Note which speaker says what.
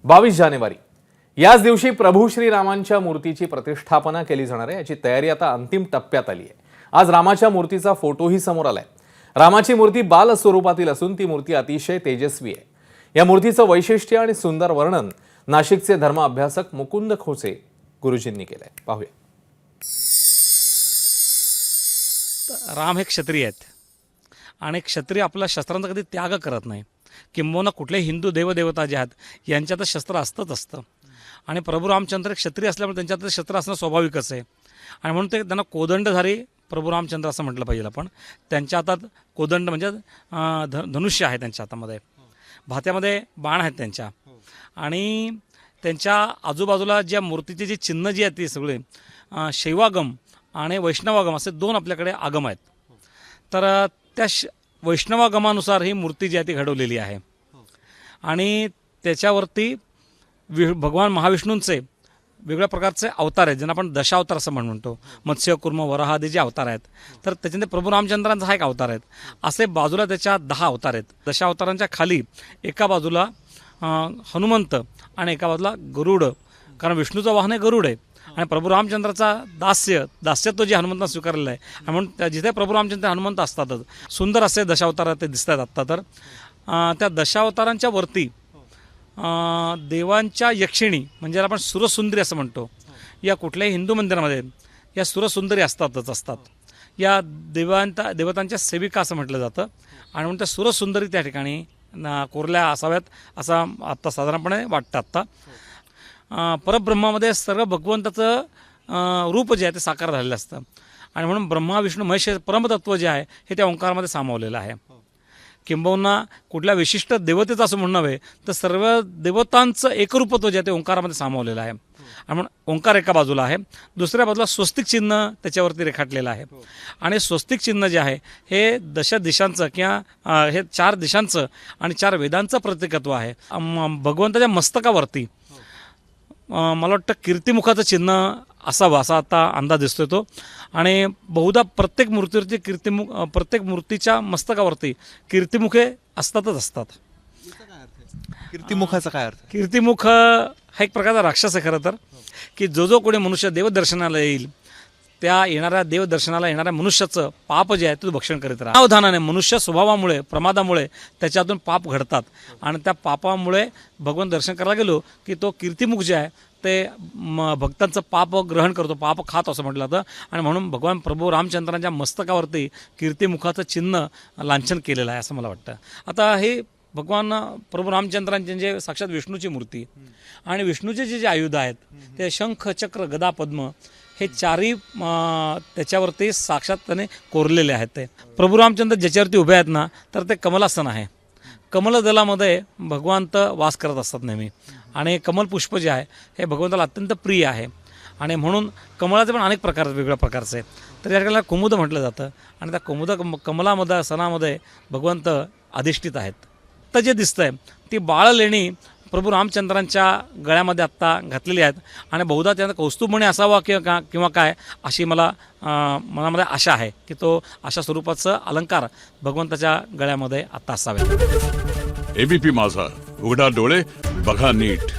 Speaker 1: 22 जानेवारी याच दिवशी प्रभू श्रीरामांच्या मूर्तीची प्रतिष्ठापना केली जाणार आहे। याची तयारी आता अंतिम टप्प्यात आली आहे। आज रामाच्या मूर्तीचा फोटोही समोर आलाय। रामाची मूर्ती बाल स्वरूपातील असून ती मूर्ती अतिशय तेजस्वी आहे। या मूर्तीचं वैशिष्ट्य आणि सुंदर वर्णन नाशिकचे धर्म अभ्यासक मुकुंद खोसे गुरुजींनी केलंय। पाहूया।
Speaker 2: राम हे क्षत्रिय आहेत आणि क्षत्रिय आपल्या शस्त्रांचा कधी त्याग करत नाही। किंबहुना कुठलेही हिंदू देवदेवता जे आहेत यांच्यात शस्त्र असतं आणि प्रभू रामचंद्र क्षत्रिय असल्यामुळे त्यांच्यात शस्त्र असणं स्वाभाविकच आहे आणि म्हणून ते त्यांना कोदंडधारी प्रभू रामचंद्र असं म्हटलं पाहिजे आपण। त्यांच्या हातात कोदंड म्हणजे धनुष्य आहे त्यांच्या हातामध्ये, भात्यामध्ये बाण आहेत त्यांच्या आणि त्यांच्या आजूबाजूला ज्या मूर्तीचे जे चिन्ह जी आहेत ती सगळे शैवागम आणि वैष्णवागम असे दोन आपल्याकडे आगम आहेत। तर त्या वैष्णवागमानुसार ही मूर्ती जी आहे ती घडवलेली आहे आणि त्याच्यावरती भगवान महाविष्णूंचे वेगळ्या प्रकारचे अवतार आहेत, ज्यांना आपण दशावतार असं म्हणतो। मत्स्य कुर्म वराह आदी जे अवतार आहेत, तर त्याच्यामध्ये प्रभू रामचंद्रांचा हा एक अवतार आहेत। असे बाजूला त्याच्या 10 अवतार आहेत। दशावतारांच्या खाली एका बाजूला हनुमंत आणि एका बाजूला गरुड, कारण विष्णूचं वाहन हे गरुड आहे आणि प्रभू रामचंद्राचा दास्यत्व जे हनुमंतांना स्वीकारलेलं आहे आणि म्हणून जिथे प्रभू रामचंद्र हनुमंत असतातच। सुंदर असे दशावतार ते दिसतात आत्ता। तर त्या दशावतारांच्या वरती देवांच्या यक्षिणी म्हणजे आपण सुरसुंदरी असं म्हणतो, या कुठल्याही हिंदू मंदिरामध्ये या सुरसुंदरी असतात। या देवतांच्या सेविका असं म्हटलं जातं आणि म्हणून त्या सुरसुंदरी त्या ठिकाणी कोरल्या असाव्यात असं आत्ता साधारणपणे वाटतं। आत्ता परब्रह्मामध्ये सर्व भगवंताचं रूप जे आहे ते साकार झालेलं असतं आणि म्हणून ब्रह्मा विष्णू महेश परमतत्व जे आहे हे त्या ओंकारामध्ये सामावलेलं आहे। किंबहुना कुठल्या विशिष्ट देवतेचं असं म्हणणं नव्हे, तर सर्व देवतांचं एकरूपत्व जे आहे ते ओंकारामध्ये सामावलेलं आहे आणि म्हणून ओंकार एका बाजूला आहे, दुसऱ्या बाजूला स्वस्तिक चिन्ह त्याच्यावरती रेखाटलेलं आहे आणि स्वस्तिक चिन्ह जे आहे हे दश दिशांचं किंवा हे 4 दिशांचं आणि 4 वेदांचं प्रतीकत्व आहे। भगवंताच्या मस्तकावरती मला वाटतं कीर्तिमुखाचं चिन्ह असावं असा आता अंदाज दिसतोय तो आणि बहुधा प्रत्येक मूर्तीवरती प्रत्येक मूर्तीच्या मस्तकावरती कीर्तिमुखे असतात।
Speaker 3: कीर्तिमुखाचा काय अर्थ?
Speaker 2: कीर्तिमुख हा एक प्रकारचा राक्षस आहे खरं तर, की जो कोणी मनुष्य देवदर्शनाला येईल त्या देवदर्शनाला येणाऱ्या मनुष्याचं पाप जे आहे ते भक्षण करीत राहा। सावधानाने मनुष्य स्वभावामुळे प्रमादामुळे त्याच्यातून पाप घडतात आणि त्या पापामुळे भगवान दर्शन करायला गेलो की तो कीर्तिमुख जे आहे ते भक्तांचं पाप ग्रहण करतो, पाप खात असं म्हटलं जातं आणि म्हणून भगवान प्रभू रामचंद्रांच्या मस्तकावरती कीर्तिमुखाचं चिन्ह लांछन केलेलं आहे असं मला वाटतं। आता हे भगवान प्रभू रामचंद्रांचे जे साक्षात विष्णूची मूर्ती आणि विष्णूचे जे आयुध आहेत ते शंख चक्र गदा पद्म हे 4ही त्याच्यावरती साक्षात त्याने कोरलेले आहेत। ते प्रभू रामचंद्र ज्याच्यावरती उभे आहेत ना, तर ते कमलासन आहे। कमलदलामध्ये भगवंत वास करत असतात नेहमी आणि कमल पुष्प जे आहे हे भगवंताला अत्यंत प्रिय आहे आणि म्हणून कमळाचे पण अनेक प्रकार वेगवेगळ्या प्रकारचे आहेत। तर या ठिकाणी कुमुद म्हटलं जातं आणि त्या कमलामध्ये सणामध्ये भगवंत अधिष्ठित आहेत। तर जे दिसतंय ती बाळलेणी प्रभू रामचंद्रांच्या गळ्यामध्ये आत्ता घातलेली आहेत आणि बहुधा त्यांना कौस्तुभमणी असावा किंवा काय अशी मला मनामध्ये आशा आहे की तो अशा स्वरूपाचं अलंकार भगवंताच्या गळ्यामध्ये आत्ता असावे।
Speaker 4: एबीपी माझा, उघडा डोळे बघा नीट।